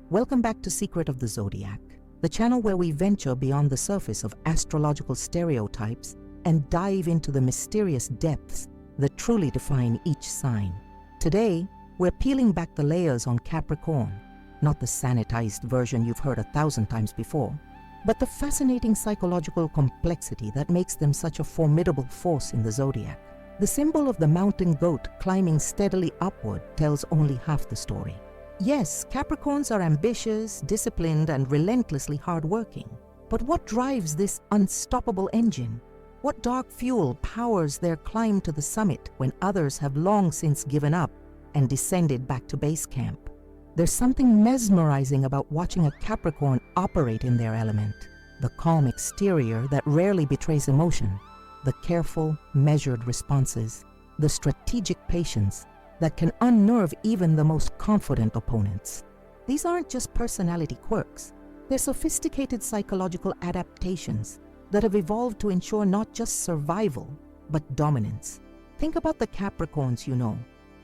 Welcome back to Secret of the Zodiac, the channel where we venture beyond the surface of astrological stereotypes and dive into the mysterious depths that truly define each sign. Today, we're peeling back the layers on Capricorn, not the sanitized version you've heard 1,000 times before, but the fascinating psychological complexity that makes them such a formidable force in the zodiac. The symbol of the mountain goat climbing steadily upward tells only half the story. Yes, Capricorns are ambitious, disciplined, and relentlessly hardworking. But what drives this unstoppable engine? What dark fuel powers their climb to the summit when others have long since given up and descended back to base camp? There's something mesmerizing about watching a Capricorn operate in their element. The calm exterior that rarely betrays emotion, the careful, measured responses, the strategic patience that can unnerve even the most confident opponents. These aren't just personality quirks. They're sophisticated psychological adaptations that have evolved to ensure not just survival, but dominance. Think about the Capricorns you know.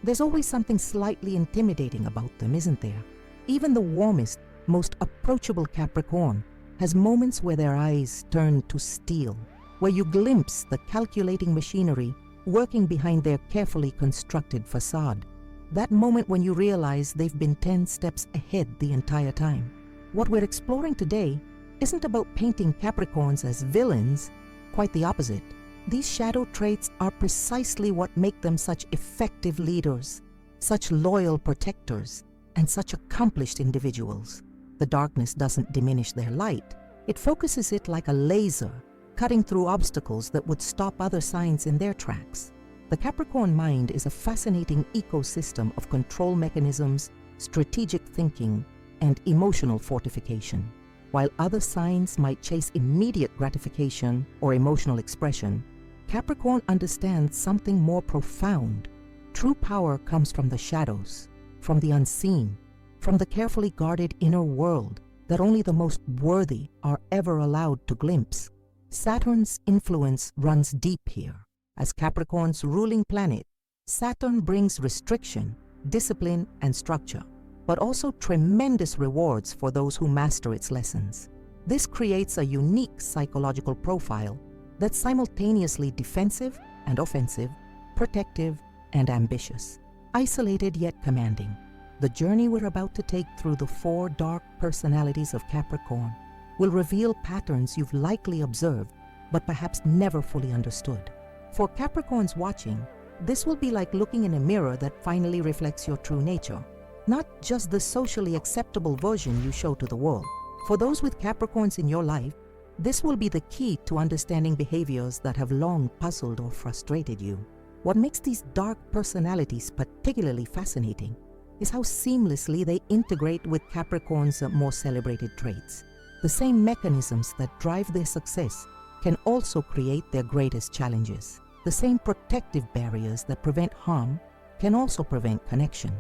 There's always something slightly intimidating about them, isn't there? Even the warmest, most approachable Capricorn has moments where their eyes turn to steel, where you glimpse the calculating machinery working behind their carefully constructed facade. That moment when you realize they've been 10 steps ahead the entire time. What we're exploring today isn't about painting Capricorns as villains, quite the opposite. These shadow traits are precisely what make them such effective leaders, such loyal protectors, and such accomplished individuals. The darkness doesn't diminish their light. It focuses it like a laser, cutting through obstacles that would stop other signs in their tracks. The Capricorn mind is a fascinating ecosystem of control mechanisms, strategic thinking, and emotional fortification. While other signs might chase immediate gratification or emotional expression, Capricorn understands something more profound. True power comes from the shadows, from the unseen, from the carefully guarded inner world that only the most worthy are ever allowed to glimpse. Saturn's influence runs deep here. As Capricorn's ruling planet, Saturn brings restriction, discipline, and structure, but also tremendous rewards for those who master its lessons. This creates a unique psychological profile that's simultaneously defensive and offensive, protective and ambitious, isolated yet commanding. The journey we're about to take through the 4 dark personalities of Capricorn will reveal patterns you've likely observed, but perhaps never fully understood. For Capricorns watching, this will be like looking in a mirror that finally reflects your true nature, not just the socially acceptable version you show to the world. For those with Capricorns in your life, this will be the key to understanding behaviors that have long puzzled or frustrated you. What makes these dark personalities particularly fascinating is how seamlessly they integrate with Capricorn's more celebrated traits. The same mechanisms that drive their success can also create their greatest challenges. The same protective barriers that prevent harm can also prevent connection.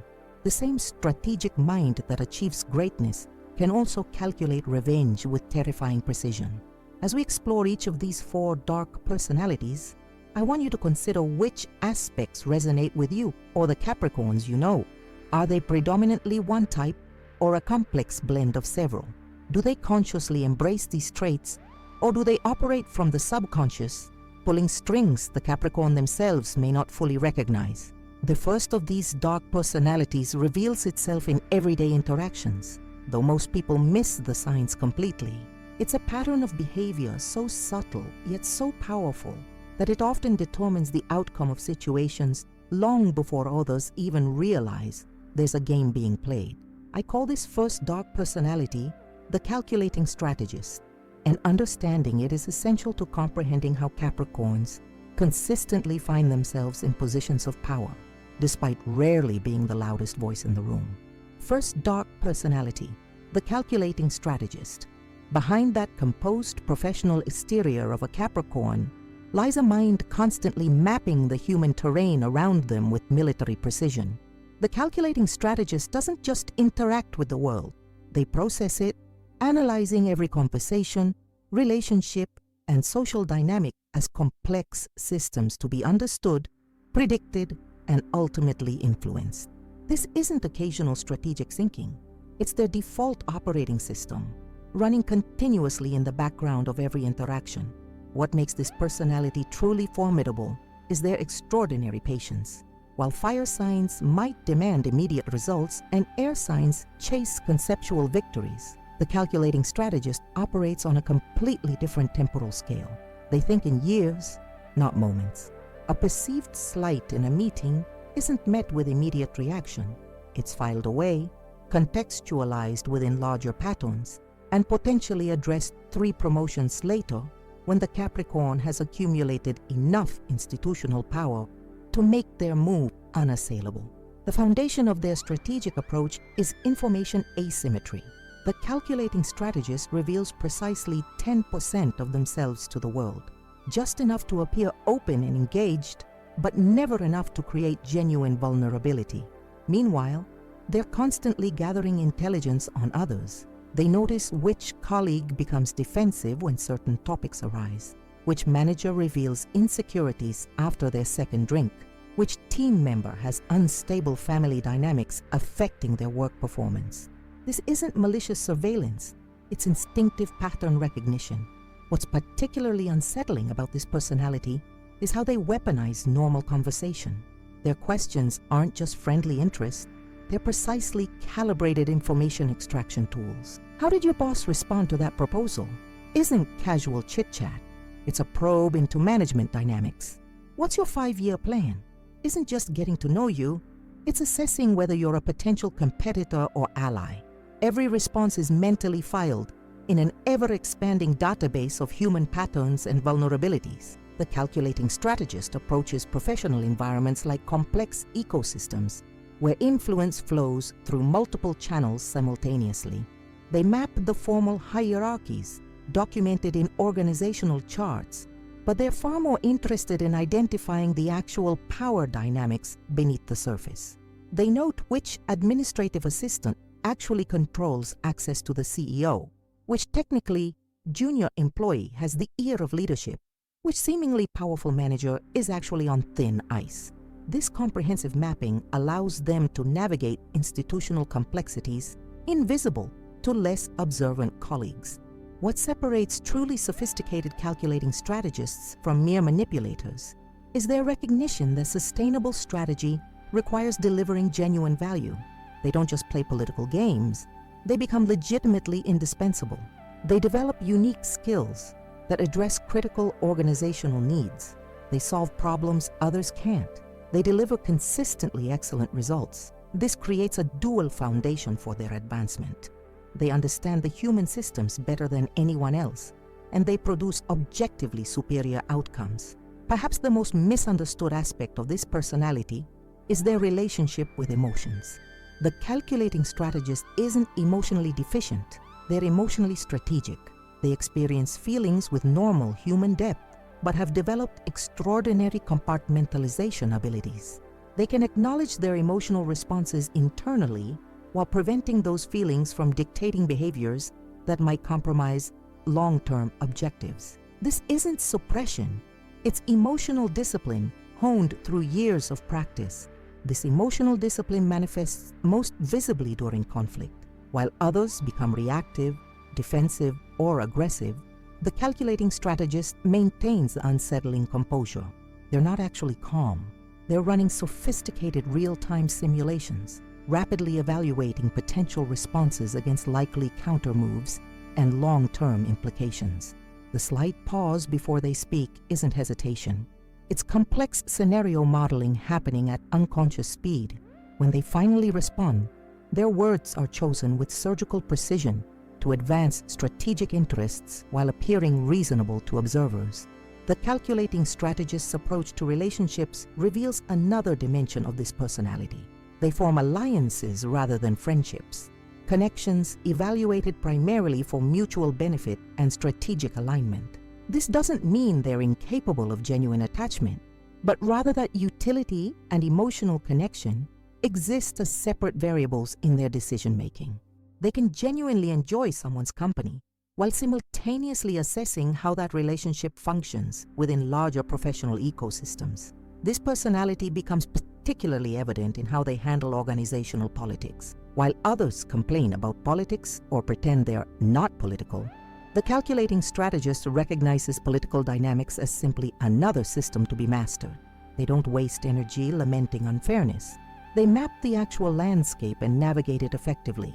The same strategic mind that achieves greatness can also calculate revenge with terrifying precision. As we explore each of these 4 dark personalities, I want you to consider which aspects resonate with you or the Capricorns you know. Are they predominantly one type or a complex blend of several? Do they consciously embrace these traits, or do they operate from the subconscious, pulling strings the Capricorn themselves may not fully recognize? The first of these dark personalities reveals itself in everyday interactions, though most people miss the signs completely. It's a pattern of behavior so subtle yet so powerful that it often determines the outcome of situations long before others even realize there's a game being played. I call this first dark personality the calculating strategist, and understanding it is essential to comprehending how Capricorns consistently find themselves in positions of power, despite rarely being the loudest voice in the room. First dark personality, the calculating strategist. Behind that composed professional exterior of a Capricorn lies a mind constantly mapping the human terrain around them with military precision. The calculating strategist doesn't just interact with the world, they process it, analyzing every conversation, relationship, and social dynamic as complex systems to be understood, predicted, and ultimately influenced. This isn't occasional strategic thinking. It's their default operating system, running continuously in the background of every interaction. What makes this personality truly formidable is their extraordinary patience. While fire signs might demand immediate results and air signs chase conceptual victories, the calculating strategist operates on a completely different temporal scale. They think in years, not moments. A perceived slight in a meeting isn't met with immediate reaction. It's filed away, contextualized within larger patterns, and potentially addressed 3 promotions later when the Capricorn has accumulated enough institutional power to make their move unassailable. The foundation of their strategic approach is information asymmetry. The calculating strategist reveals precisely 10% of themselves to the world, just enough to appear open and engaged, but never enough to create genuine vulnerability. Meanwhile, they're constantly gathering intelligence on others. They notice which colleague becomes defensive when certain topics arise, which manager reveals insecurities after their second drink, which team member has unstable family dynamics affecting their work performance. This isn't malicious surveillance, it's instinctive pattern recognition. What's particularly unsettling about this personality is how they weaponize normal conversation. Their questions aren't just friendly interest, they're precisely calibrated information extraction tools. How did your boss respond to that proposal? Isn't casual chit-chat. It's a probe into management dynamics. What's your 5-year plan? Isn't just getting to know you, it's assessing whether you're a potential competitor or ally. Every response is mentally filed in an ever-expanding database of human patterns and vulnerabilities. The calculating strategist approaches professional environments like complex ecosystems, where influence flows through multiple channels simultaneously. They map the formal hierarchies documented in organizational charts, but they're far more interested in identifying the actual power dynamics beneath the surface. They note which administrative assistant actually controls access to the CEO, which technically junior employee has the ear of leadership, which seemingly powerful manager is actually on thin ice. This comprehensive mapping allows them to navigate institutional complexities invisible to less observant colleagues. What separates truly sophisticated calculating strategists from mere manipulators is their recognition that sustainable strategy requires delivering genuine value. They don't just play political games, they become legitimately indispensable. They develop unique skills that address critical organizational needs. They solve problems others can't. They deliver consistently excellent results. This creates a dual foundation for their advancement. They understand the human systems better than anyone else, and they produce objectively superior outcomes. Perhaps the most misunderstood aspect of this personality is their relationship with emotions. The calculating strategist isn't emotionally deficient, they're emotionally strategic. They experience feelings with normal human depth, but have developed extraordinary compartmentalization abilities. They can acknowledge their emotional responses internally while preventing those feelings from dictating behaviors that might compromise long-term objectives. This isn't suppression, it's emotional discipline honed through years of practice. This emotional discipline manifests most visibly during conflict. While others become reactive, defensive, or aggressive, the calculating strategist maintains unsettling composure. They're not actually calm. They're running sophisticated real-time simulations, rapidly evaluating potential responses against likely counter-moves and long-term implications. The slight pause before they speak isn't hesitation. It's complex scenario modeling happening at unconscious speed. When they finally respond, their words are chosen with surgical precision to advance strategic interests while appearing reasonable to observers. The calculating strategist's approach to relationships reveals another dimension of this personality. They form alliances rather than friendships, connections evaluated primarily for mutual benefit and strategic alignment. This doesn't mean they're incapable of genuine attachment, but rather that utility and emotional connection exist as separate variables in their decision-making. They can genuinely enjoy someone's company while simultaneously assessing how that relationship functions within larger professional ecosystems. This personality becomes particularly evident in how they handle organizational politics. While others complain about politics or pretend they're not political, the calculating strategist recognizes political dynamics as simply another system to be mastered. They don't waste energy lamenting unfairness. They map the actual landscape and navigate it effectively.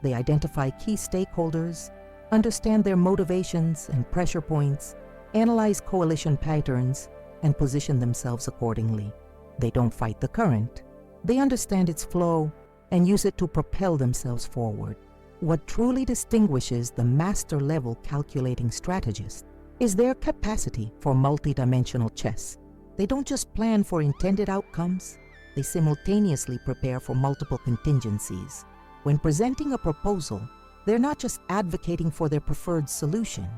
They identify key stakeholders, understand their motivations and pressure points, analyze coalition patterns, and position themselves accordingly. They don't fight the current. They understand its flow and use it to propel themselves forward. What truly distinguishes the master-level calculating strategist is their capacity for multidimensional chess. They don't just plan for intended outcomes, they simultaneously prepare for multiple contingencies. When presenting a proposal, they're not just advocating for their preferred solution.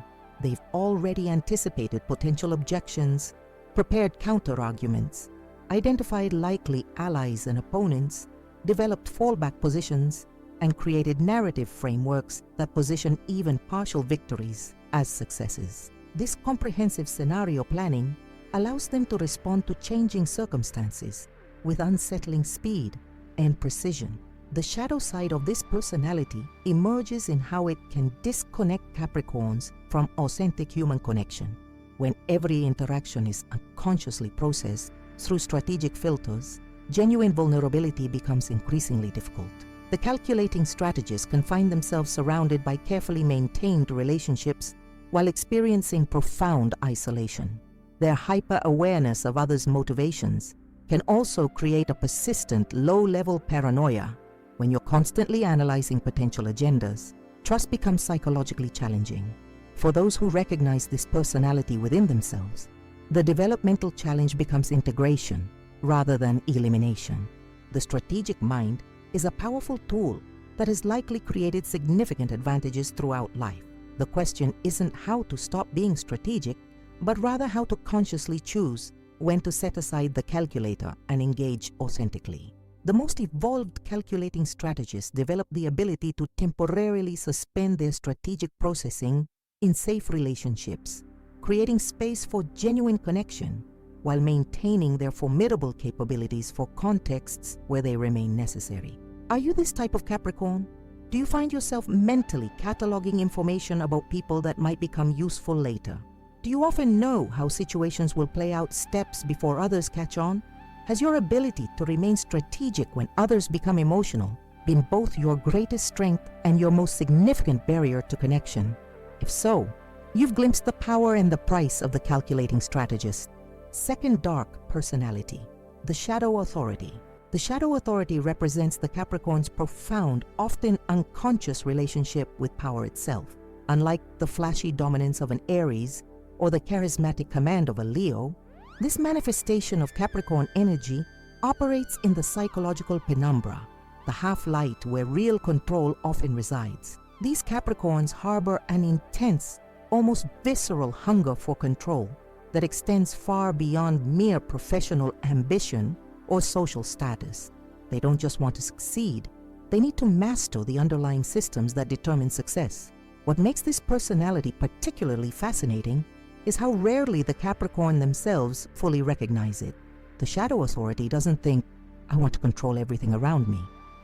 They've already anticipated potential objections, prepared counter-arguments, identified likely allies and opponents, developed fallback positions, and created narrative frameworks that position even partial victories as successes. This comprehensive scenario planning allows them to respond to changing circumstances with unsettling speed and precision. The shadow side of this personality emerges in how it can disconnect Capricorns from authentic human connection. When every interaction is unconsciously processed through strategic filters, genuine vulnerability becomes increasingly difficult. The calculating strategists can find themselves surrounded by carefully maintained relationships while experiencing profound isolation. Their hyper-awareness of others' motivations can also create a persistent low-level paranoia. When you're constantly analyzing potential agendas, trust becomes psychologically challenging. For those who recognize this personality within themselves, the developmental challenge becomes integration rather than elimination. The strategic mind is a powerful tool that has likely created significant advantages throughout life. The question isn't how to stop being strategic, but rather how to consciously choose when to set aside the calculator and engage authentically. The most evolved calculating strategists develop the ability to temporarily suspend their strategic processing in safe relationships, creating space for genuine connection while maintaining their formidable capabilities for contexts where they remain necessary. Are you this type of Capricorn? Do you find yourself mentally cataloging information about people that might become useful later? Do you often know how situations will play out steps before others catch on? Has your ability to remain strategic when others become emotional been both your greatest strength and your most significant barrier to connection? If so, you've glimpsed the power and the price of the calculating strategist. Second dark personality, the shadow authority. The shadow authority represents the Capricorn's profound, often unconscious relationship with power itself. Unlike the flashy dominance of an Aries or the charismatic command of a Leo, this manifestation of Capricorn energy operates in the psychological penumbra, the half-light where real control often resides. These Capricorns harbor an intense, almost visceral hunger for control that extends far beyond mere professional ambition or social status. They don't just want to succeed, they need to master the underlying systems that determine success. What makes this personality particularly fascinating is how rarely the Capricorn themselves fully recognize it. The shadow authority doesn't think, I want to control everything around me.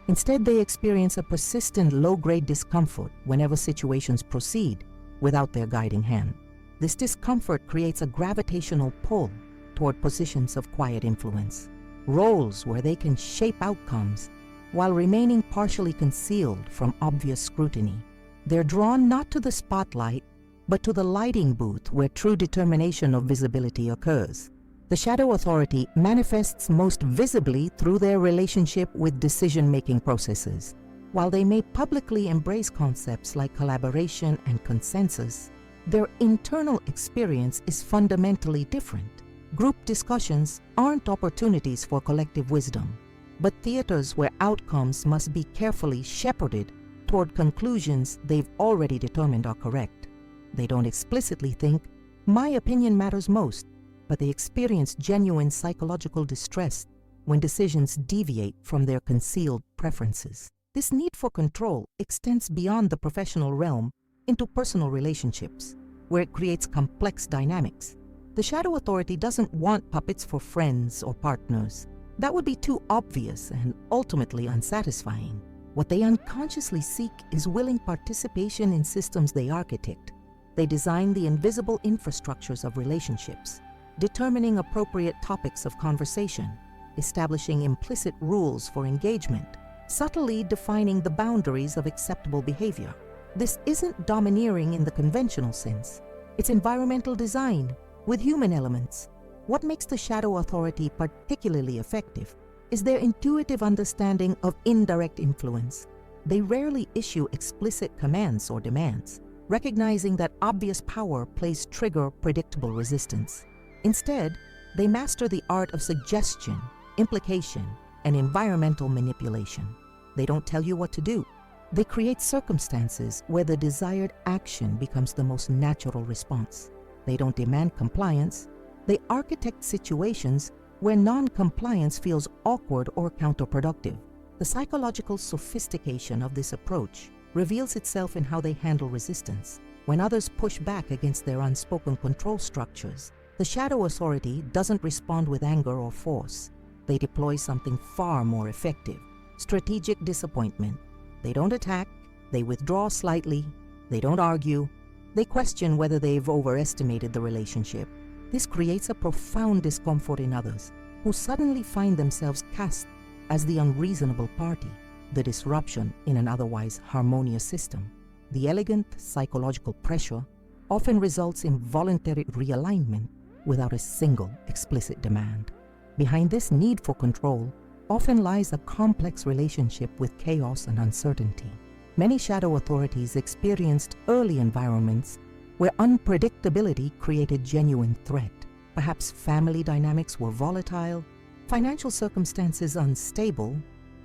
Instead, they experience a persistent low-grade discomfort whenever situations proceed without their guiding hand. This discomfort creates a gravitational pull toward positions of quiet influence, roles where they can shape outcomes while remaining partially concealed from obvious scrutiny. They're drawn not to the spotlight, but to the lighting booth where true determination of visibility occurs. The shadow authority manifests most visibly through their relationship with decision-making processes. While they may publicly embrace concepts like collaboration and consensus, their internal experience is fundamentally different. Group discussions aren't opportunities for collective wisdom, but theaters where outcomes must be carefully shepherded toward conclusions they've already determined are correct. They don't explicitly think, my opinion matters most, but they experience genuine psychological distress when decisions deviate from their concealed preferences. This need for control extends beyond the professional realm into personal relationships, where it creates complex dynamics. The shadow authority doesn't want puppets for friends or partners. That would be too obvious and ultimately unsatisfying. What they unconsciously seek is willing participation in systems they architect. They design the invisible infrastructures of relationships, determining appropriate topics of conversation, establishing implicit rules for engagement, subtly defining the boundaries of acceptable behavior. This isn't domineering in the conventional sense. It's environmental design with human elements. What makes the shadow authority particularly effective is their intuitive understanding of indirect influence. They rarely issue explicit commands or demands, recognizing that obvious power plays trigger predictable resistance. Instead, they master the art of suggestion, implication, and environmental manipulation. They don't tell you what to do. They create circumstances where the desired action becomes the most natural response. They don't demand compliance. They architect situations where non-compliance feels awkward or counterproductive. The psychological sophistication of this approach reveals itself in how they handle resistance. When others push back against their unspoken control structures, the shadow authority doesn't respond with anger or force. They deploy something far more effective: strategic disappointment. They don't attack, they withdraw slightly, they don't argue, they question whether they've overestimated the relationship. This creates a profound discomfort in others, who suddenly find themselves cast as the unreasonable party, the disruption in an otherwise harmonious system. The elegant psychological pressure often results in voluntary realignment without a single explicit demand. Behind this need for control often lies a complex relationship with chaos and uncertainty. Many shadow authorities experienced early environments where unpredictability created genuine threat. Perhaps family dynamics were volatile, financial circumstances unstable,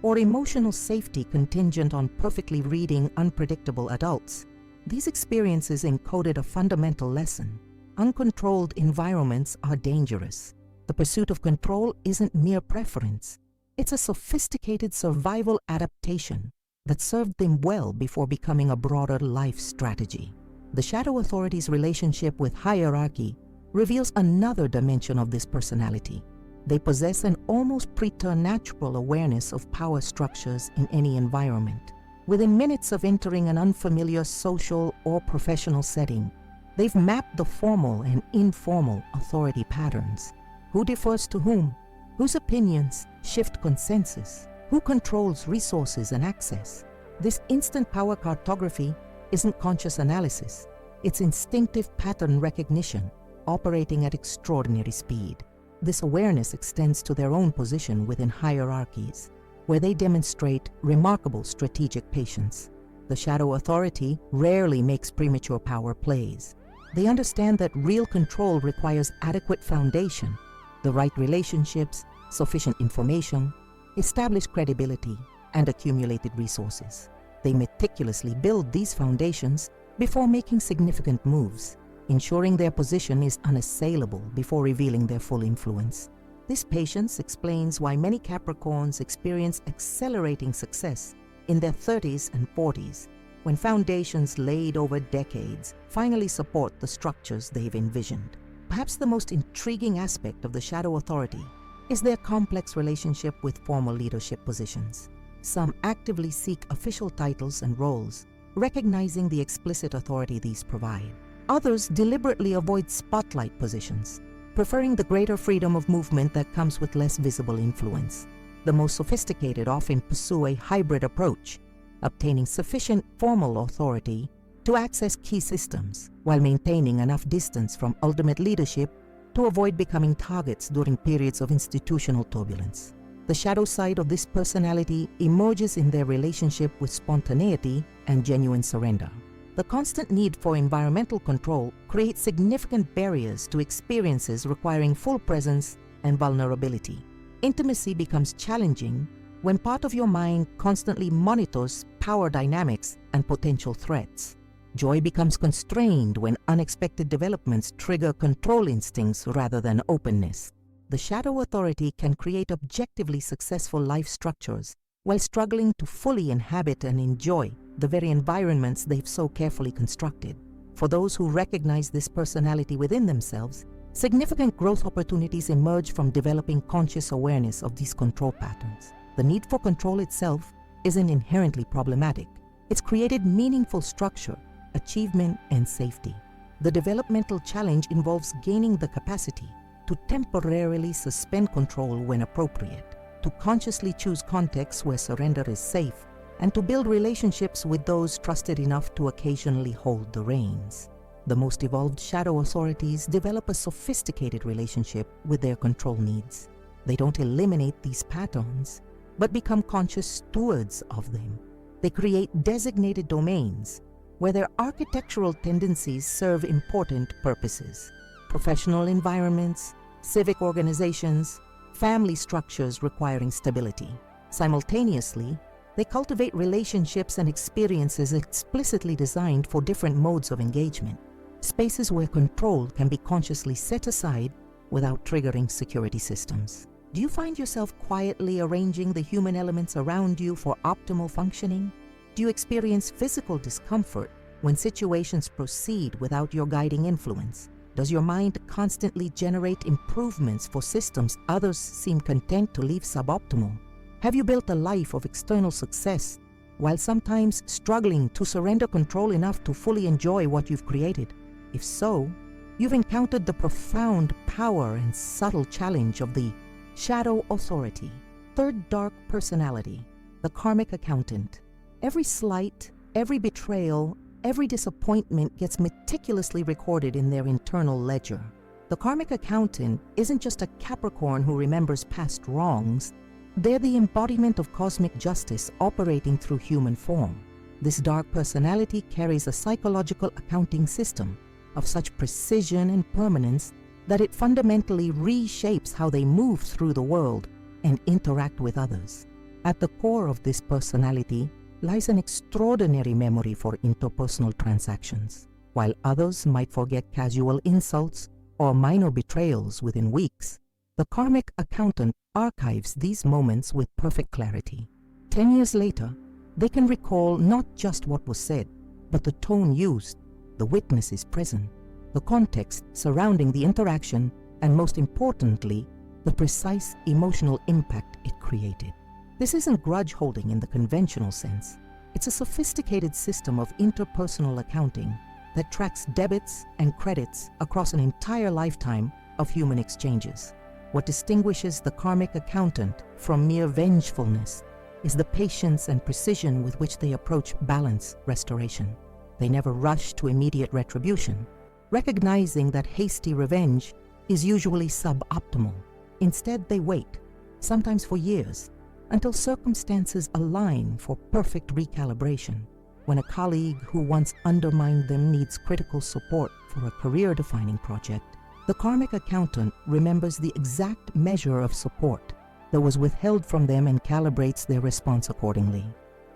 or emotional safety contingent on perfectly reading unpredictable adults. These experiences encoded a fundamental lesson: uncontrolled environments are dangerous. The pursuit of control isn't mere preference. It's a sophisticated survival adaptation that served them well before becoming a broader life strategy. The shadow authority's relationship with hierarchy reveals another dimension of this personality. They possess an almost preternatural awareness of power structures in any environment. Within minutes of entering an unfamiliar social or professional setting, they've mapped the formal and informal authority patterns. Who defers to whom? Whose opinions shift consensus? Who controls resources and access? This instant power cartography isn't conscious analysis. It's instinctive pattern recognition, operating at extraordinary speed. This awareness extends to their own position within hierarchies, where they demonstrate remarkable strategic patience. The shadow authority rarely makes premature power plays. They understand that real control requires adequate foundation, the right relationships, sufficient information, established credibility, and accumulated resources. They meticulously build these foundations before making significant moves, ensuring their position is unassailable before revealing their full influence. This patience explains why many Capricorns experience accelerating success in their 30s and 40s, when foundations laid over decades finally support the structures they've envisioned. Perhaps the most intriguing aspect of the shadow authority is their complex relationship with formal leadership positions. Some actively seek official titles and roles, recognizing the explicit authority these provide. Others deliberately avoid spotlight positions, preferring the greater freedom of movement that comes with less visible influence. The most sophisticated often pursue a hybrid approach, obtaining sufficient formal authority to access key systems, while maintaining enough distance from ultimate leadership to avoid becoming targets during periods of institutional turbulence. The shadow side of this personality emerges in their relationship with spontaneity and genuine surrender. The constant need for environmental control creates significant barriers to experiences requiring full presence and vulnerability. Intimacy becomes challenging when part of your mind constantly monitors power dynamics and potential threats. Joy becomes constrained when unexpected developments trigger control instincts rather than openness. The shadow authority can create objectively successful life structures while struggling to fully inhabit and enjoy the very environments they've so carefully constructed. For those who recognize this personality within themselves, Significant growth opportunities emerge from developing conscious awareness of these control patterns. The need for control itself isn't inherently problematic. It's created meaningful structure, achievement, and safety. The developmental challenge involves gaining the capacity to temporarily suspend control when appropriate, to consciously choose contexts where surrender is safe, and to build relationships with those trusted enough to occasionally hold the reins. The most evolved shadow authorities develop a sophisticated relationship with their control needs. They don't eliminate these patterns, but become conscious stewards of them. They create designated domains where their architectural tendencies serve important purposes. Professional environments, civic organizations, family structures requiring stability. Simultaneously, they cultivate relationships and experiences explicitly designed for different modes of engagement. Spaces where control can be consciously set aside without triggering security systems. Do you find yourself quietly arranging the human elements around you for optimal functioning? Do you experience physical discomfort when situations proceed without your guiding influence? Does your mind constantly generate improvements for systems others seem content to leave suboptimal? Have you built a life of external success while sometimes struggling to surrender control enough to fully enjoy what you've created? If so, you've encountered the profound power and subtle challenge of the shadow authority. Third dark personality, the karmic accountant. Every slight, every betrayal, every disappointment gets meticulously recorded in their internal ledger. The karmic accountant isn't just a Capricorn who remembers past wrongs. They're the embodiment of cosmic justice operating through human form. This dark personality carries a psychological accounting system of such precision and permanence that it fundamentally reshapes how they move through the world and interact with others. At the core of this personality lies an extraordinary memory for interpersonal transactions. While others might forget casual insults or minor betrayals within weeks, the karmic accountant archives these moments with perfect clarity. 10 years later, they can recall not just what was said, but the tone used, the witnesses present, the context surrounding the interaction, and most importantly, the precise emotional impact it created. This isn't grudge holding in the conventional sense. It's a sophisticated system of interpersonal accounting that tracks debits and credits across an entire lifetime of human exchanges. What distinguishes the karmic accountant from mere vengefulness is the patience and precision with which they approach balance restoration. They never rush to immediate retribution, recognizing that hasty revenge is usually suboptimal. Instead, they wait, sometimes for years, until circumstances align for perfect recalibration. When a colleague who once undermined them needs critical support for a career-defining project, the karmic accountant remembers the exact measure of support that was withheld from them and calibrates their response accordingly.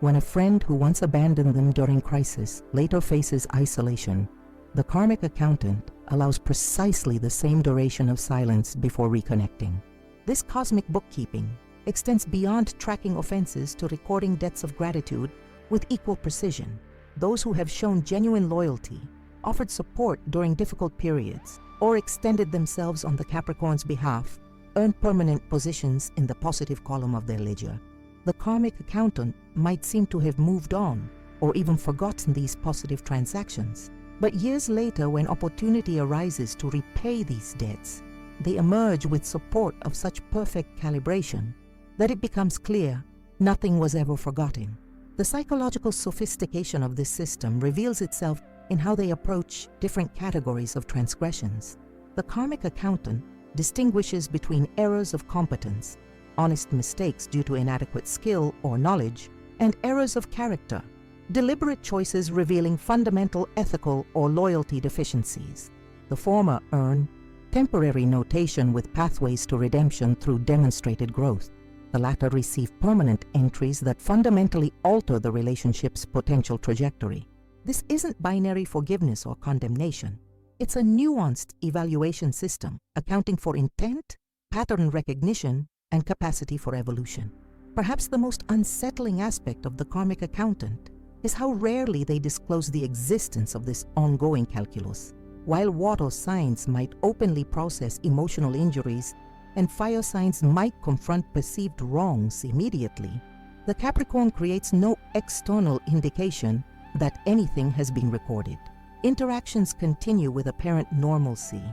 When a friend who once abandoned them during crisis later faces isolation, the karmic accountant allows precisely the same duration of silence before reconnecting. This cosmic bookkeeping extends beyond tracking offenses to recording debts of gratitude with equal precision. Those who have shown genuine loyalty, offered support during difficult periods, or extended themselves on the Capricorn's behalf earn permanent positions in the positive column of their ledger. The karmic accountant might seem to have moved on or even forgotten these positive transactions, but years later, when opportunity arises to repay these debts, they emerge with support of such perfect calibration that it becomes clear nothing was ever forgotten. The psychological sophistication of this system reveals itself in how they approach different categories of transgressions. The karmic accountant distinguishes between errors of competence, honest mistakes due to inadequate skill or knowledge, and errors of character, deliberate choices revealing fundamental ethical or loyalty deficiencies. The former earn temporary notation with pathways to redemption through demonstrated growth. The latter receive permanent entries that fundamentally alter the relationship's potential trajectory. This isn't binary forgiveness or condemnation. It's a nuanced evaluation system accounting for intent, pattern recognition, and capacity for evolution. Perhaps the most unsettling aspect of the karmic accountant is how rarely they disclose the existence of this ongoing calculus. While water signs might openly process emotional injuries and fire signs might confront perceived wrongs immediately, the Capricorn creates no external indication that anything has been recorded. Interactions continue with apparent normalcy.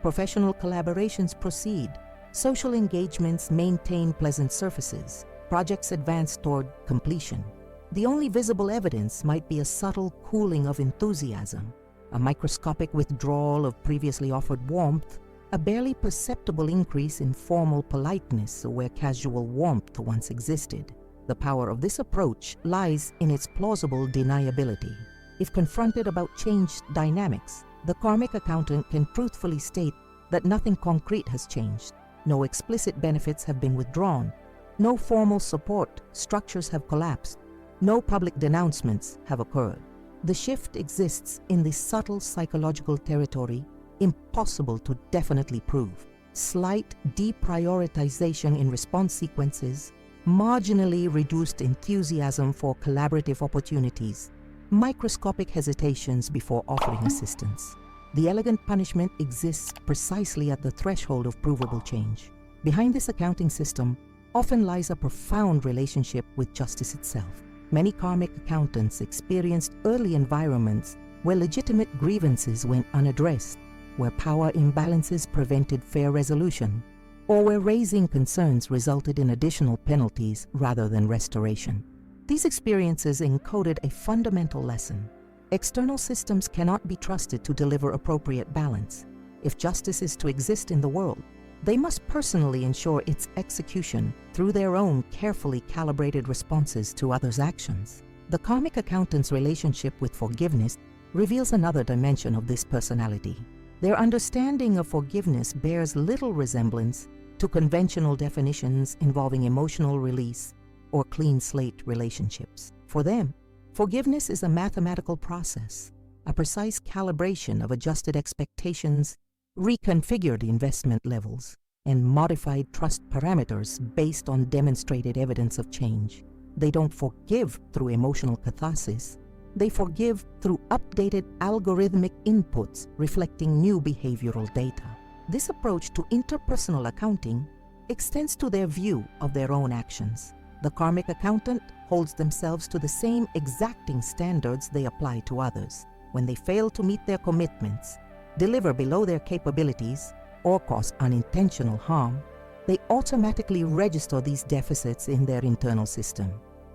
Professional collaborations proceed. Social engagements maintain pleasant surfaces. Projects advance toward completion. The only visible evidence might be a subtle cooling of enthusiasm, a microscopic withdrawal of previously offered warmth, a barely perceptible increase in formal politeness where casual warmth once existed. The power of this approach lies in its plausible deniability. If confronted about changed dynamics, the karmic accountant can truthfully state that nothing concrete has changed. No explicit benefits have been withdrawn. No formal support structures have collapsed. No public denouncements have occurred. The shift exists in the subtle psychological territory impossible to definitely prove. Slight deprioritization in response sequences, marginally reduced enthusiasm for collaborative opportunities, microscopic hesitations before offering assistance. The elegant punishment exists precisely at the threshold of provable change. Behind this accounting system often lies a profound relationship with justice itself. Many karmic accountants experienced early environments where legitimate grievances went unaddressed, where power imbalances prevented fair resolution, or where raising concerns resulted in additional penalties rather than restoration. These experiences encoded a fundamental lesson. External systems cannot be trusted to deliver appropriate balance. If justice is to exist in the world, they must personally ensure its execution through their own carefully calibrated responses to others' actions. The karmic accountant's relationship with forgiveness reveals another dimension of this personality. Their understanding of forgiveness bears little resemblance to conventional definitions involving emotional release or clean slate relationships. For them, forgiveness is a mathematical process, a precise calibration of adjusted expectations, reconfigured investment levels, and modified trust parameters based on demonstrated evidence of change. They don't forgive through emotional catharsis. They forgive through updated algorithmic inputs reflecting new behavioral data. This approach to interpersonal accounting extends to their view of their own actions. The karmic accountant holds themselves to the same exacting standards they apply to others. When they fail to meet their commitments, deliver below their capabilities, or cause unintentional harm, they automatically register these deficits in their internal system.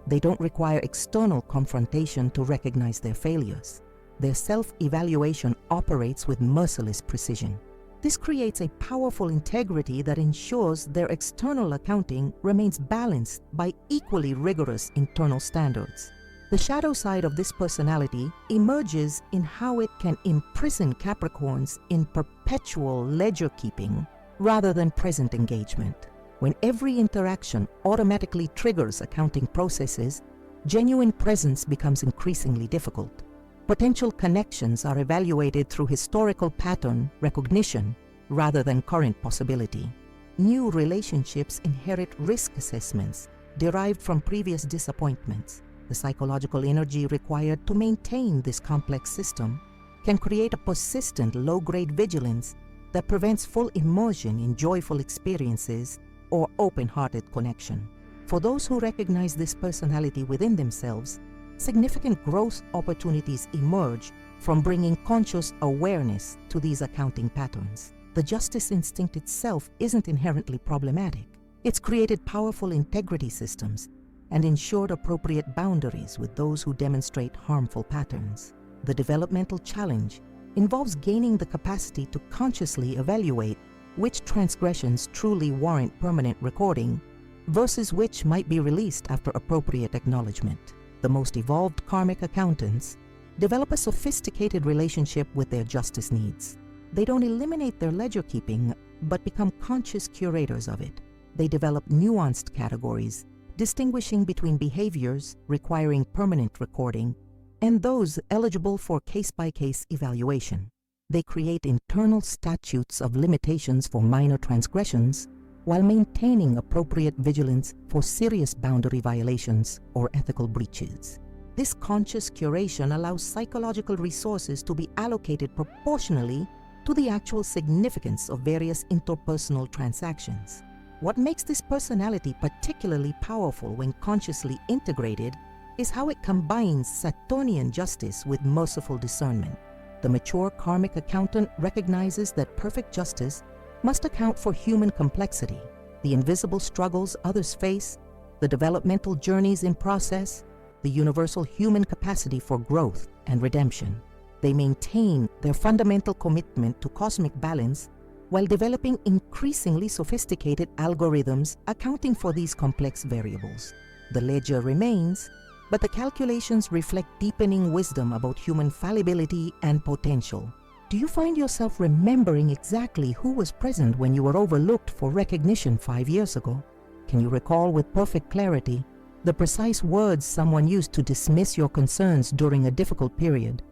They don't require external confrontation to recognize their failures. Their self-evaluation operates with merciless precision. This creates a powerful integrity that ensures their external accounting remains balanced by equally rigorous internal standards. The shadow side of this personality emerges in how it can imprison Capricorns in perpetual ledger keeping rather than present engagement. When every interaction automatically triggers accounting processes, genuine presence becomes increasingly difficult. Potential connections are evaluated through historical pattern recognition rather than current possibility. New relationships inherit risk assessments derived from previous disappointments. The psychological energy required to maintain this complex system can create a persistent low-grade vigilance that prevents full immersion in joyful experiences or open-hearted connection. For those who recognize this personality within themselves, significant growth opportunities emerge from bringing conscious awareness to these accounting patterns. The justice instinct itself isn't inherently problematic. It's created powerful integrity systems and ensured appropriate boundaries with those who demonstrate harmful patterns. The developmental challenge involves gaining the capacity to consciously evaluate which transgressions truly warrant permanent recording versus which might be released after appropriate acknowledgement. The most evolved karmic accountants develop a sophisticated relationship with their justice needs. They don't eliminate their ledger keeping, but become conscious curators of it. They develop nuanced categories, distinguishing between behaviors requiring permanent recording and those eligible for case-by-case evaluation. They create internal statutes of limitations for minor transgressions while maintaining appropriate vigilance for serious boundary violations or ethical breaches. This conscious curation allows psychological resources to be allocated proportionally to the actual significance of various interpersonal transactions. What makes this personality particularly powerful when consciously integrated is how it combines Saturnian justice with merciful discernment. The mature karmic accountant recognizes that perfect justice must account for human complexity, the invisible struggles others face, the developmental journeys in process, the universal human capacity for growth and redemption. They maintain their fundamental commitment to cosmic balance while developing increasingly sophisticated algorithms accounting for these complex variables. The ledger remains, but the calculations reflect deepening wisdom about human fallibility and potential. Do you find yourself remembering exactly who was present when you were overlooked for recognition 5 years ago? Can you recall with perfect clarity the precise words someone used to dismiss your concerns during a difficult period?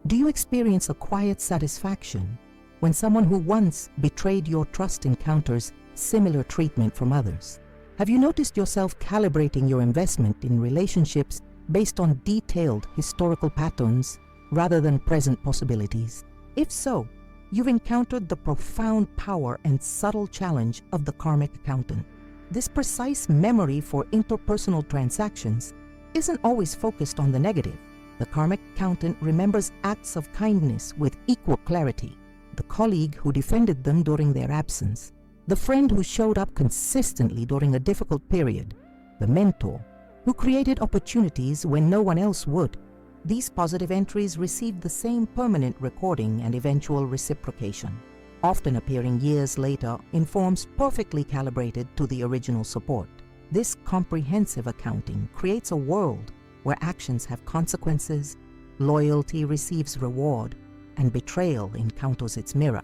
Do you experience a quiet satisfaction when someone who once betrayed your trust encounters similar treatment from others? Have you noticed yourself calibrating your investment in relationships based on detailed historical patterns rather than present possibilities? If so, you've encountered the profound power and subtle challenge of the karmic accountant. This precise memory for interpersonal transactions isn't always focused on the negative. The karmic accountant remembers acts of kindness with equal clarity, the colleague who defended them during their absence, the friend who showed up consistently during a difficult period, the mentor who created opportunities when no one else would. These positive entries receive the same permanent recording and eventual reciprocation, often appearing years later in forms perfectly calibrated to the original support. This comprehensive accounting creates a world where actions have consequences, loyalty receives reward, and betrayal encounters its mirror,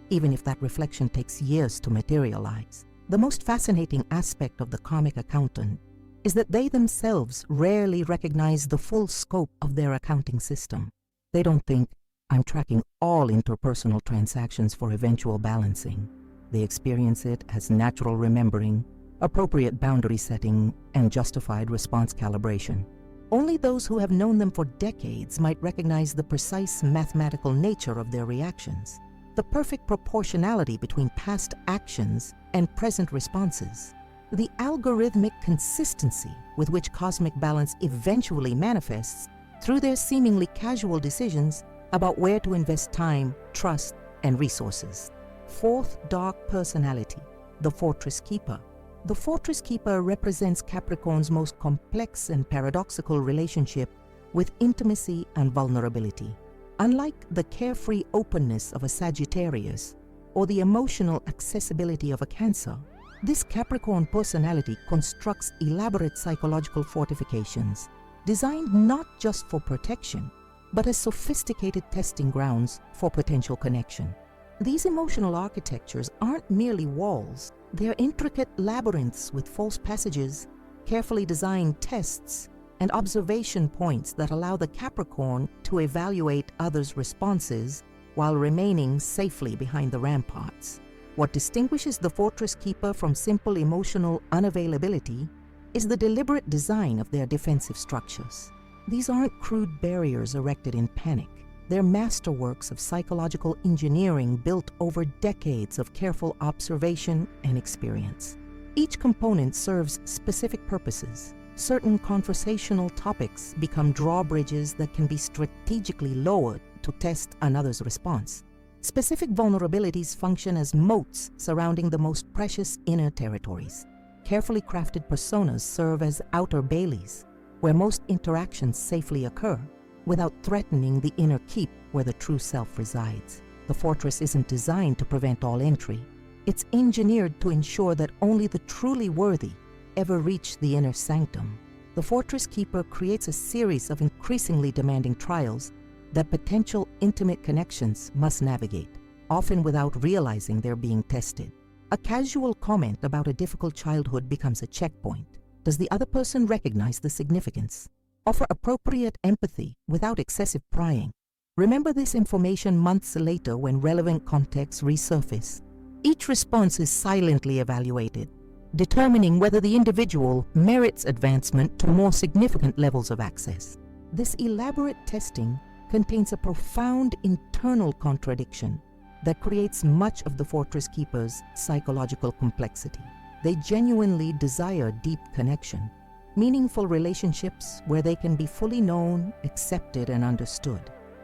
even if that reflection takes years to materialize. The most fascinating aspect of the karmic accountant is that they themselves rarely recognize the full scope of their accounting system. They don't think, "I'm tracking all interpersonal transactions for eventual balancing." They experience it as natural remembering, appropriate boundary setting, and justified response calibration. Only those who have known them for decades might recognize the precise mathematical nature of their reactions, the perfect proportionality between past actions and present responses, the algorithmic consistency with which cosmic balance eventually manifests through their seemingly casual decisions about where to invest time, trust, and resources. Fourth dark personality, the Fortress Keeper. The Fortress Keeper represents Capricorn's most complex and paradoxical relationship with intimacy and vulnerability. Unlike the carefree openness of a Sagittarius or the emotional accessibility of a Cancer, this Capricorn personality constructs elaborate psychological fortifications designed not just for protection, but as sophisticated testing grounds for potential connection. These emotional architectures aren't merely walls, they're intricate labyrinths with false passages, carefully designed tests, and observation points that allow the Capricorn to evaluate others' responses while remaining safely behind the ramparts. What distinguishes the Fortress Keeper from simple emotional unavailability is the deliberate design of their defensive structures. These aren't crude barriers erected in panic. They're masterworks of psychological engineering built over decades of careful observation and experience. Each component serves specific purposes. Certain conversational topics become drawbridges that can be strategically lowered to test another's response. Specific vulnerabilities function as moats surrounding the most precious inner territories. Carefully crafted personas serve as outer baileys, where most interactions safely occur, without threatening the inner keep where the true self resides. The fortress isn't designed to prevent all entry. It's engineered to ensure that only the truly worthy ever reach the inner sanctum. The Fortress Keeper creates a series of increasingly demanding trials that potential intimate connections must navigate, often without realizing they're being tested. A casual comment about a difficult childhood becomes a checkpoint. Does the other person recognize the significance? Offer appropriate empathy without excessive prying. Remember this information months later when relevant contexts resurface. Each response is silently evaluated, determining whether the individual merits advancement to more significant levels of access. This elaborate testing contains a profound internal contradiction that creates much of the Fortress Keeper's psychological complexity. They genuinely desire deep connection, meaningful relationships where they can be fully known, accepted, and understood.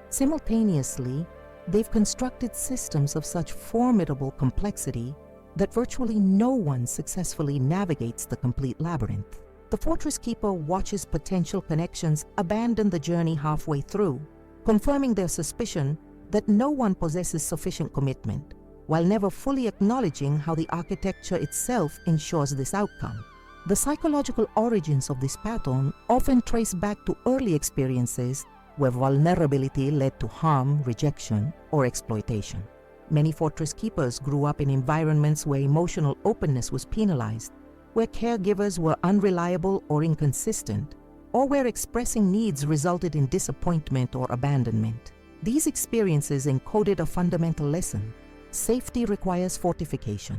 Simultaneously, they've constructed systems of such formidable complexity that virtually no one successfully navigates the complete labyrinth. The Fortress Keeper watches potential connections abandon the journey halfway through, confirming their suspicion that no one possesses sufficient commitment, while never fully acknowledging how the architecture itself ensures this outcome. The psychological origins of this pattern often trace back to early experiences where vulnerability led to harm, rejection, or exploitation. Many Fortress Keepers grew up in environments where emotional openness was penalized, where caregivers were unreliable or inconsistent, or where expressing needs resulted in disappointment or abandonment. These experiences encoded a fundamental lesson. Safety requires fortification.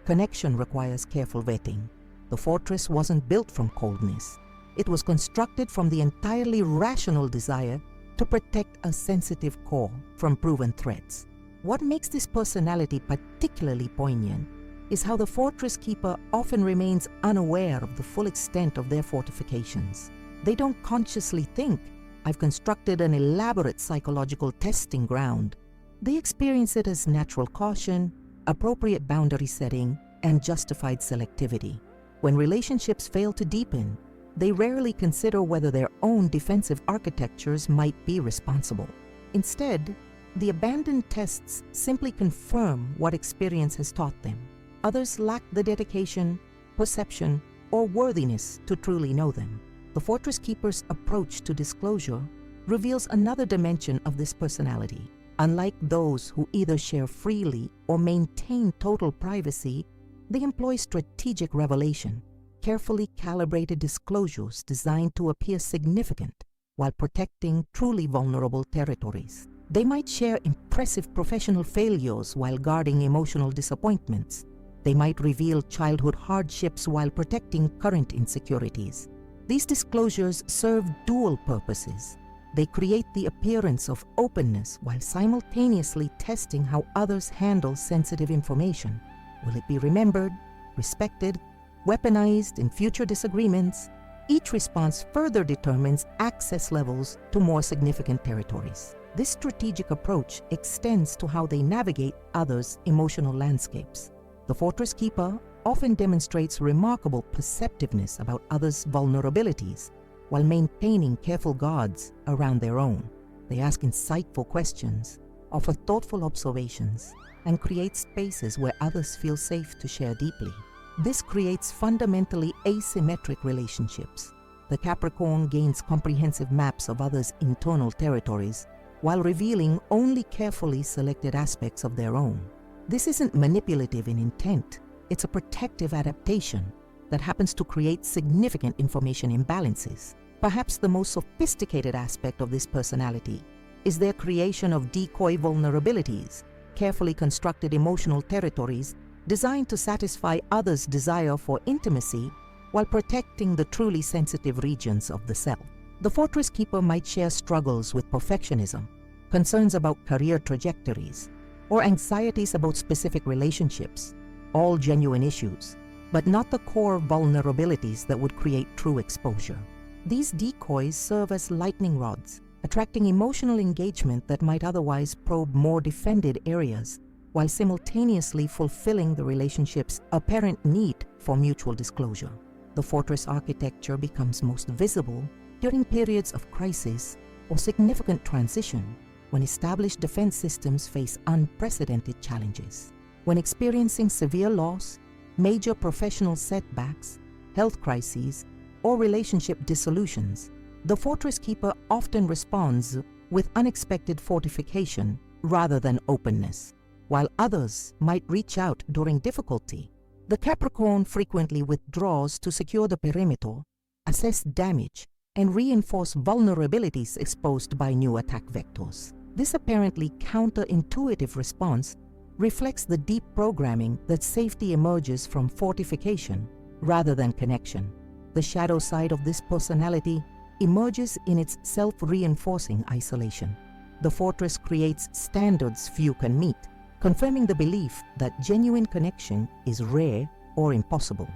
Connection requires careful vetting. The fortress wasn't built from coldness. It was constructed from the entirely rational desire to protect a sensitive core from proven threats. What makes this personality particularly poignant is how the Fortress Keeper often remains unaware of the full extent of their fortifications. They don't consciously think, "I've constructed an elaborate psychological testing ground." They experience it as natural caution, appropriate boundary setting, and justified selectivity. When relationships fail to deepen, they rarely consider whether their own defensive architectures might be responsible. Instead, the abandoned tests simply confirm what experience has taught them. Others lack the dedication, perception, or worthiness to truly know them. The Fortress Keeper's approach to disclosure reveals another dimension of this personality. Unlike those who either share freely or maintain total privacy, they employ strategic revelation, carefully calibrated disclosures designed to appear significant while protecting truly vulnerable territories. They might share impressive professional failures while guarding emotional disappointments. They might reveal childhood hardships while protecting current insecurities. These disclosures serve dual purposes. They create the appearance of openness while simultaneously testing how others handle sensitive information. Will it be remembered, respected, weaponized in future disagreements? Each response further determines access levels to more significant territories. This strategic approach extends to how they navigate others' emotional landscapes. The Fortress Keeper often demonstrates remarkable perceptiveness about others' vulnerabilities while maintaining careful guards around their own. They ask insightful questions, offer thoughtful observations, and create spaces where others feel safe to share deeply. This creates fundamentally asymmetric relationships. The Capricorn gains comprehensive maps of others' internal territories while revealing only carefully selected aspects of their own. This isn't manipulative in intent. It's a protective adaptation that happens to create significant information imbalances. Perhaps the most sophisticated aspect of this personality is their creation of decoy vulnerabilities, carefully constructed emotional territories designed to satisfy others' desire for intimacy while protecting the truly sensitive regions of the self. The Fortress Keeper might share struggles with perfectionism, concerns about career trajectories, or anxieties about specific relationships, all genuine issues, but not the core vulnerabilities that would create true exposure. These decoys serve as lightning rods, attracting emotional engagement that might otherwise probe more defended areas, while simultaneously fulfilling the relationship's apparent need for mutual disclosure. The fortress architecture becomes most visible during periods of crisis or significant transition, when established defense systems face unprecedented challenges. When experiencing severe loss, major professional setbacks, health crises, or relationship dissolutions, the Fortress Keeper often responds with unexpected fortification rather than openness. While others might reach out during difficulty, the Capricorn frequently withdraws to secure the perimeter, assess damage, and reinforce vulnerabilities exposed by new attack vectors. This apparently counterintuitive response reflects the deep programming that safety emerges from fortification rather than connection. The shadow side of this personality emerges in its self-reinforcing isolation. The fortress creates standards few can meet, confirming the belief that genuine connection is rare or impossible.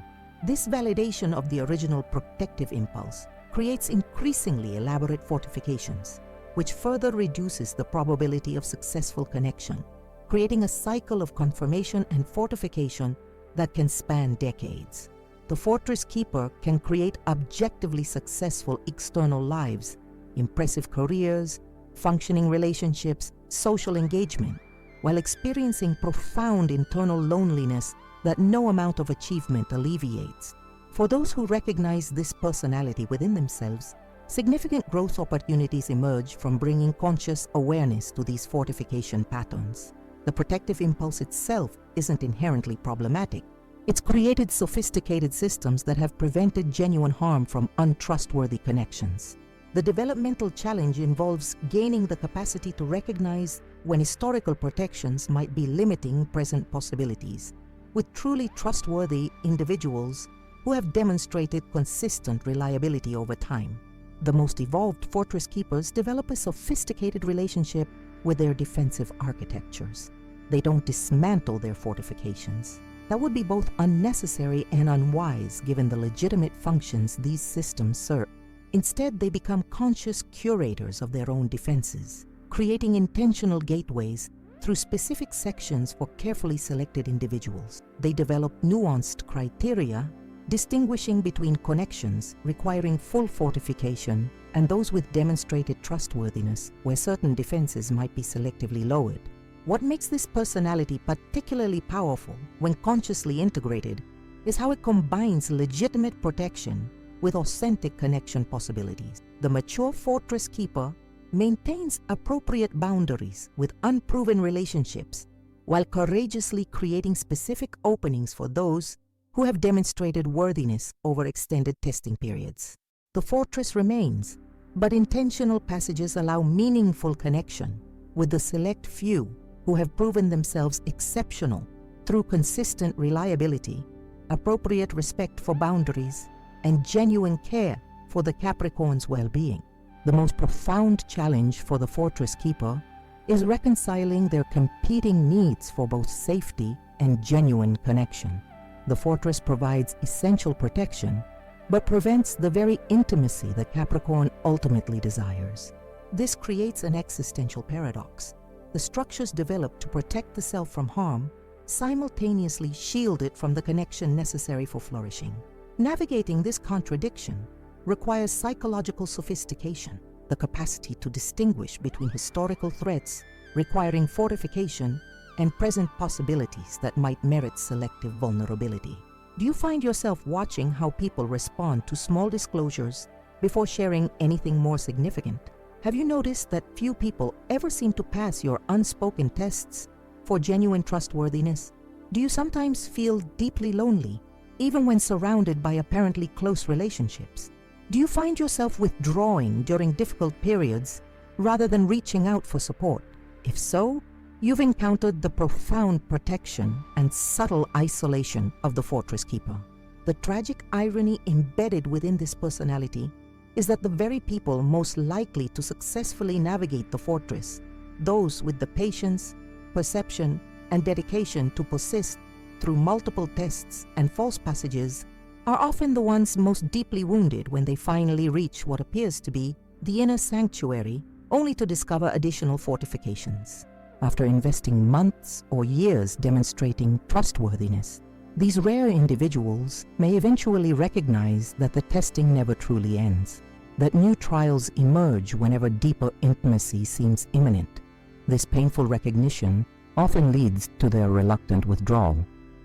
This validation of the original protective impulse creates increasingly elaborate fortifications, which further reduces the probability of successful connection, creating a cycle of confirmation and fortification that can span decades. The fortress keeper can create objectively successful external lives, impressive careers, functioning relationships, social engagement, while experiencing profound internal loneliness that no amount of achievement alleviates. For those who recognize this personality within themselves, significant growth opportunities emerge from bringing conscious awareness to these fortification patterns. The protective impulse itself isn't inherently problematic. It's created sophisticated systems that have prevented genuine harm from untrustworthy connections. The developmental challenge involves gaining the capacity to recognize when historical protections might be limiting present possibilities, with truly trustworthy individuals who have demonstrated consistent reliability over time. The most evolved fortress keepers develop a sophisticated relationship with their defensive architectures. They don't dismantle their fortifications. That would be both unnecessary and unwise given the legitimate functions these systems serve. Instead, they become conscious curators of their own defenses, creating intentional gateways through specific sections for carefully selected individuals. They develop nuanced criteria, distinguishing between connections requiring full fortification and those with demonstrated trustworthiness, where certain defenses might be selectively lowered. What makes this personality particularly powerful when consciously integrated is how it combines legitimate protection with authentic connection possibilities. The mature fortress keeper maintains appropriate boundaries with unproven relationships while courageously creating specific openings for those who have demonstrated worthiness over extended testing periods. The fortress remains, but intentional passages allow meaningful connection with the select few who have proven themselves exceptional through consistent reliability, appropriate respect for boundaries, and genuine care for the Capricorn's well-being. The most profound challenge for the fortress keeper is reconciling their competing needs for both safety and genuine connection. The fortress provides essential protection, but prevents the very intimacy the Capricorn ultimately desires. This creates an existential paradox. The structures developed to protect the self from harm simultaneously shield it from the connection necessary for flourishing. Navigating this contradiction requires psychological sophistication, the capacity to distinguish between historical threats requiring fortification and present possibilities that might merit selective vulnerability. Do you find yourself watching how people respond to small disclosures before sharing anything more significant? Have you noticed that few people ever seem to pass your unspoken tests for genuine trustworthiness? Do you sometimes feel deeply lonely, even when surrounded by apparently close relationships? Do you find yourself withdrawing during difficult periods rather than reaching out for support? If so, you've encountered the profound protection and subtle isolation of the fortress keeper. The tragic irony embedded within this personality is that the very people most likely to successfully navigate the fortress, those with the patience, perception, and dedication to persist through multiple tests and false passages, are often the ones most deeply wounded when they finally reach what appears to be the inner sanctuary, only to discover additional fortifications. After investing months or years demonstrating trustworthiness, these rare individuals may eventually recognize that the testing never truly ends, that new trials emerge whenever deeper intimacy seems imminent. This painful recognition often leads to their reluctant withdrawal,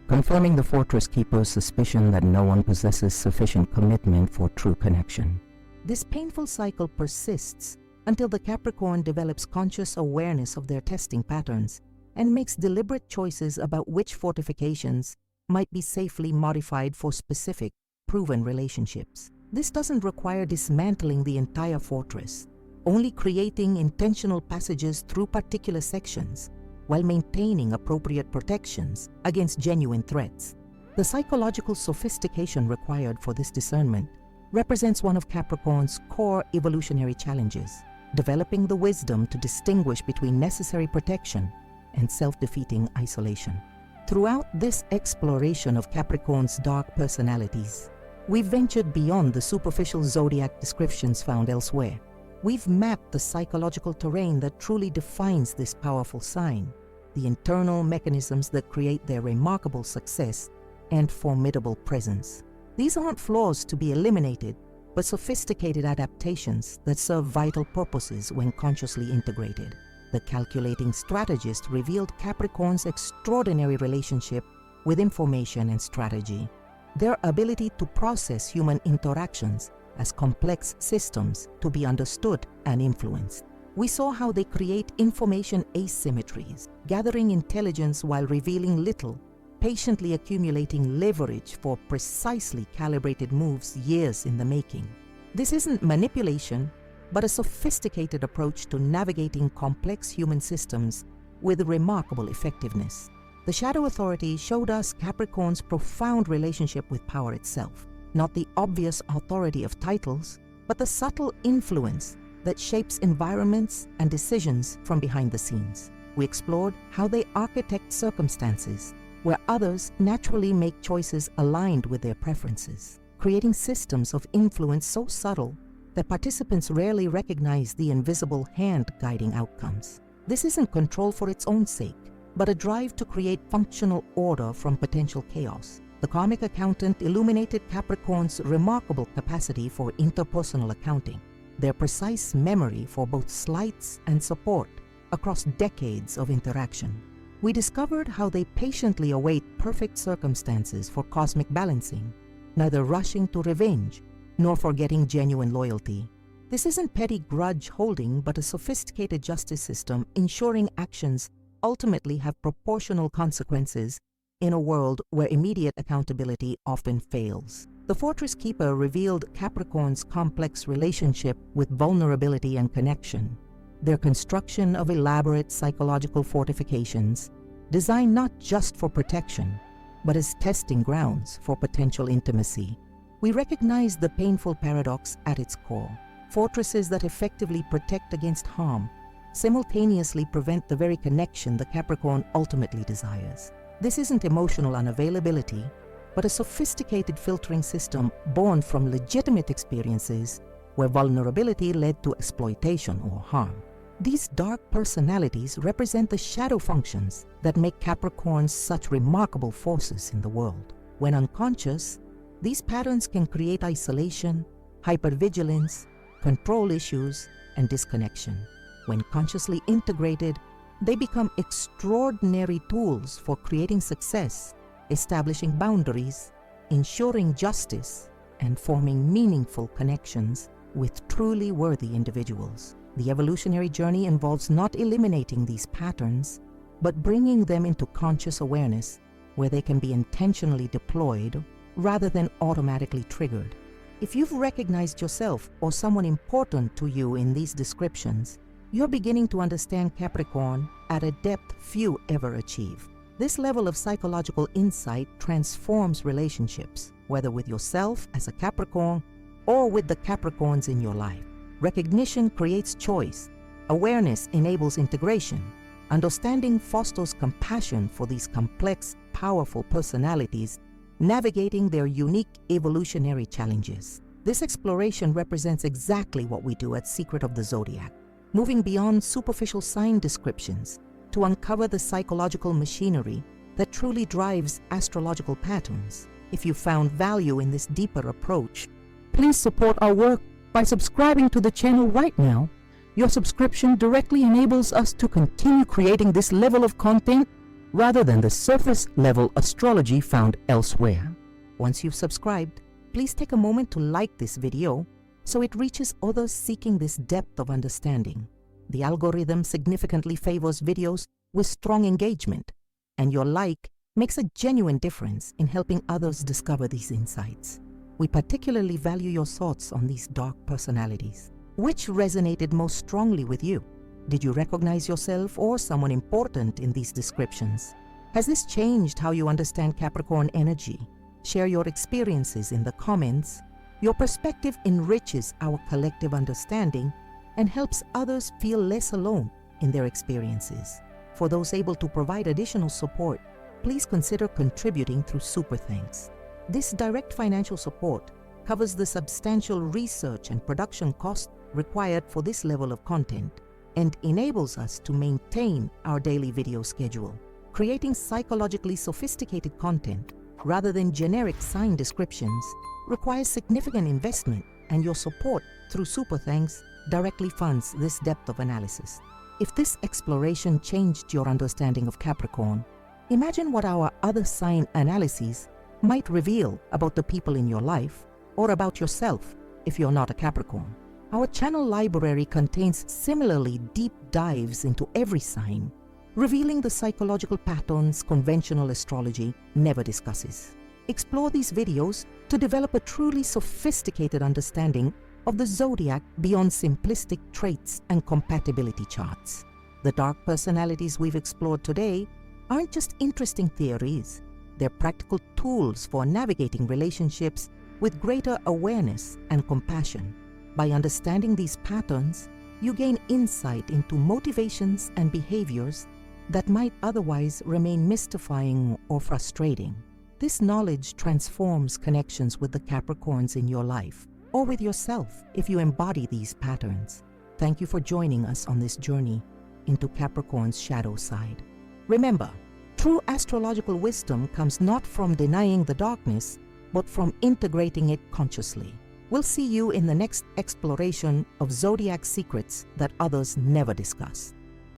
confirming the fortress keeper's suspicion that no one possesses sufficient commitment for true connection. This painful cycle persists until the Capricorn develops conscious awareness of their testing patterns and makes deliberate choices about which fortifications might be safely modified for specific, proven relationships. This doesn't require dismantling the entire fortress, only creating intentional passages through particular sections while maintaining appropriate protections against genuine threats. The psychological sophistication required for this discernment represents one of Capricorn's core evolutionary challenges, developing the wisdom to distinguish between necessary protection and self-defeating isolation. Throughout this exploration of Capricorn's dark personalities, we've ventured beyond the superficial zodiac descriptions found elsewhere. We've mapped the psychological terrain that truly defines this powerful sign, the internal mechanisms that create their remarkable success and formidable presence. These aren't flaws to be eliminated, but sophisticated adaptations that serve vital purposes when consciously integrated. The calculating strategist revealed Capricorn's extraordinary relationship with information and strategy, their ability to process human interactions as complex systems to be understood and influenced. We saw how they create information asymmetries, gathering intelligence while revealing little, patiently accumulating leverage for precisely calibrated moves years in the making. This isn't manipulation, but a sophisticated approach to navigating complex human systems with remarkable effectiveness. The Shadow Authority showed us Capricorn's profound relationship with power itself, not the obvious authority of titles, but the subtle influence that shapes environments and decisions from behind the scenes. We explored how they architect circumstances where others naturally make choices aligned with their preferences, creating systems of influence so subtle that participants rarely recognize the invisible hand guiding outcomes. This isn't control for its own sake, but a drive to create functional order from potential chaos. The karmic accountant illuminated Capricorn's remarkable capacity for interpersonal accounting, their precise memory for both slights and support across decades of interaction. We discovered how they patiently await perfect circumstances for cosmic balancing, neither rushing to revenge nor forgetting genuine loyalty. This isn't petty grudge holding, but a sophisticated justice system ensuring actions ultimately have proportional consequences in a world where immediate accountability often fails. The Fortress Keeper revealed Capricorn's complex relationship with vulnerability and connection, their construction of elaborate psychological fortifications designed not just for protection, but as testing grounds for potential intimacy. We recognize the painful paradox at its core. Fortresses that effectively protect against harm simultaneously prevent the very connection the Capricorn ultimately desires. This isn't emotional unavailability, but a sophisticated filtering system born from legitimate experiences where vulnerability led to exploitation or harm. These dark personalities represent the shadow functions that make Capricorns such remarkable forces in the world. When unconscious, these patterns can create isolation, hypervigilance, control issues, and disconnection. When consciously integrated, they become extraordinary tools for creating success, establishing boundaries, ensuring justice, and forming meaningful connections with truly worthy individuals. The evolutionary journey involves not eliminating these patterns, but bringing them into conscious awareness where they can be intentionally deployed rather than automatically triggered. If you've recognized yourself or someone important to you in these descriptions, you're beginning to understand Capricorn at a depth few ever achieve. This level of psychological insight transforms relationships, whether with yourself as a Capricorn or with the Capricorns in your life. Recognition creates choice. Awareness enables integration. Understanding fosters compassion for these complex, powerful personalities navigating their unique evolutionary challenges. This exploration represents exactly what we do at Secret of the Zodiac, moving beyond superficial sign descriptions to uncover the psychological machinery that truly drives astrological patterns. If you found value in this deeper approach, please support our work by subscribing to the channel right now. Your subscription directly enables us to continue creating this level of content rather than the surface-level astrology found elsewhere. Once you've subscribed, please take a moment to like this video so it reaches others seeking this depth of understanding. The algorithm significantly favors videos with strong engagement, and your like makes a genuine difference in helping others discover these insights. We particularly value your thoughts on these dark personalities. Which resonated most strongly with you? Did you recognize yourself or someone important in these descriptions? Has this changed how you understand Capricorn energy? Share your experiences in the comments, Your perspective enriches our collective understanding and helps others feel less alone in their experiences. For those able to provide additional support, please consider contributing through Super Thanks. This direct financial support covers the substantial research and production costs required for this level of content and enables us to maintain our daily video schedule. Creating psychologically sophisticated content rather than generic sign descriptions requires significant investment, and your support through Super Thanks directly funds this depth of analysis. If this exploration changed your understanding of Capricorn, imagine what our other sign analyses might reveal about the people in your life or about yourself if you're not a Capricorn. Our channel library contains similarly deep dives into every sign, revealing the psychological patterns conventional astrology never discusses. Explore these videos to develop a truly sophisticated understanding of the zodiac beyond simplistic traits and compatibility charts. The dark personalities we've explored today aren't just interesting theories, they're practical tools for navigating relationships with greater awareness and compassion. By understanding these patterns, you gain insight into motivations and behaviors that might otherwise remain mystifying or frustrating. This knowledge transforms connections with the Capricorns in your life, or with yourself if you embody these patterns. Thank you for joining us on this journey into Capricorn's shadow side. Remember, true astrological wisdom comes not from denying the darkness, but from integrating it consciously. We'll see you in the next exploration of zodiac secrets that others never discuss.